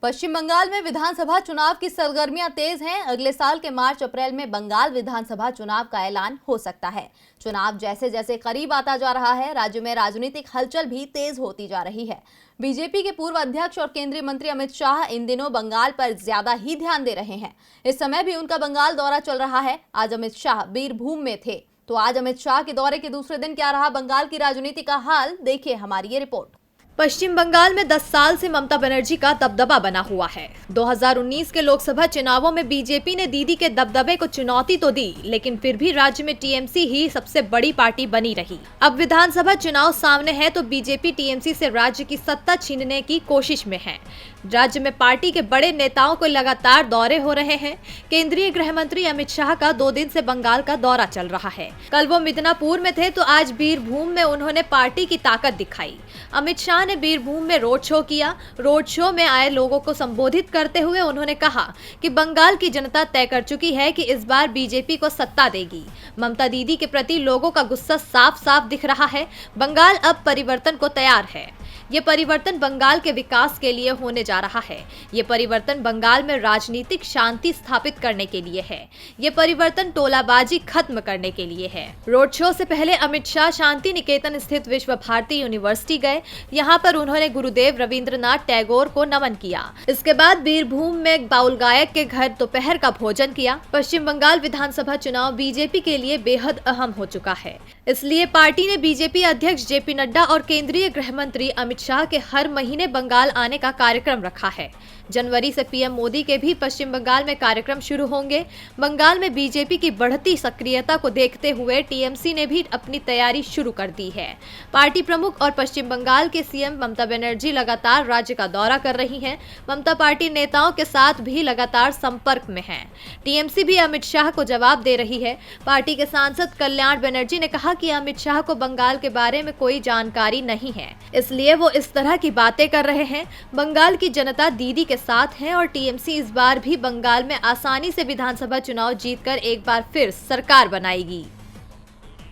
पश्चिम बंगाल में विधानसभा चुनाव की सरगर्मियां तेज हैं। अगले साल के मार्च अप्रैल में बंगाल विधानसभा चुनाव का ऐलान हो सकता है। चुनाव जैसे जैसे करीब आता जा रहा है, राज्य में राजनीतिक हलचल भी तेज होती जा रही है। बीजेपी के पूर्व अध्यक्ष और केंद्रीय मंत्री अमित शाह इन दिनों बंगाल पर ज्यादा ही ध्यान दे रहे हैं। इस समय भी उनका बंगाल दौरा चल रहा है। आज अमित शाह बीरभूम में थे। तो आज अमित शाह के दौरे के दूसरे दिन क्या रहा बंगाल की राजनीति का हाल, देखिए हमारी ये रिपोर्ट। पश्चिम बंगाल में 10 साल से ममता बनर्जी का दबदबा बना हुआ है। 2019 के लोकसभा चुनावों में बीजेपी ने दीदी के दबदबे को चुनौती तो दी, लेकिन फिर भी राज्य में टीएमसी ही सबसे बड़ी पार्टी बनी रही। अब विधानसभा चुनाव सामने है तो बीजेपी टीएमसी से राज्य की सत्ता छीनने की कोशिश में है। राज्य में पार्टी के बड़े नेताओं को लगातार दौरे हो रहे हैं। केंद्रीय गृह मंत्री अमित शाह का 2 दिन से बंगाल का दौरा चल रहा है। कल वो मिदनापुर में थे तो आज बीरभूम में उन्होंने पार्टी की ताकत दिखाई। अमित शाह ने बीरभूम में रोड शो किया। रोड शो में आए लोगों को संबोधित करते हुए उन्होंने कहा कि बंगाल की जनता तय कर चुकी है कि इस बार बीजेपी को सत्ता देगी। ममता दीदी के प्रति लोगों का गुस्सा साफ साफ दिख रहा है। बंगाल अब परिवर्तन को तैयार है। ये परिवर्तन बंगाल के विकास के लिए होने जा रहा है। ये परिवर्तन बंगाल में राजनीतिक शांति स्थापित करने के लिए है। ये परिवर्तन टोलाबाजी खत्म करने के लिए है। रोड शो से पहले अमित शाह शांति निकेतन स्थित विश्व भारती यूनिवर्सिटी गए। यहाँ पर उन्होंने गुरुदेव रविंद्रनाथ टैगोर को नमन किया। इसके बाद बीरभूम में बाउल गायक के घर दोपहर का भोजन किया। पश्चिम बंगाल विधानसभा चुनाव बीजेपी के लिए बेहद अहम हो चुका है। इसलिए पार्टी ने बीजेपी अध्यक्ष जेपी नड्डा और केंद्रीय गृह मंत्री अमित शाह के हर महीने बंगाल आने का कार्यक्रम रखा है। जनवरी से पीएम मोदी के भी पश्चिम बंगाल में कार्यक्रम शुरू होंगे। बंगाल में बीजेपी की बढ़ती सक्रियता को देखते हुए टीएमसी ने भी अपनी तैयारी शुरू कर दी है। पार्टी प्रमुख और पश्चिम बंगाल के सीएम ममता बनर्जी लगातार राज्य का दौरा कर रही हैं। ममता पार्टी नेताओं के साथ भी लगातार संपर्क में है। टीएमसी भी अमित शाह को जवाब दे रही है। पार्टी के सांसद कल्याण बनर्जी ने कहा कि अमित शाह को बंगाल के बारे में कोई जानकारी नहीं है, इसलिए वो इस तरह की बातें कर रहे हैं। बंगाल की जनता दीदी के साथ है और टीएमसी इस बार भी बंगाल में आसानी से विधानसभा चुनाव जीतकर एक बार फिर सरकार बनाएगी।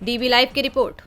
डीबी लाइव की रिपोर्ट।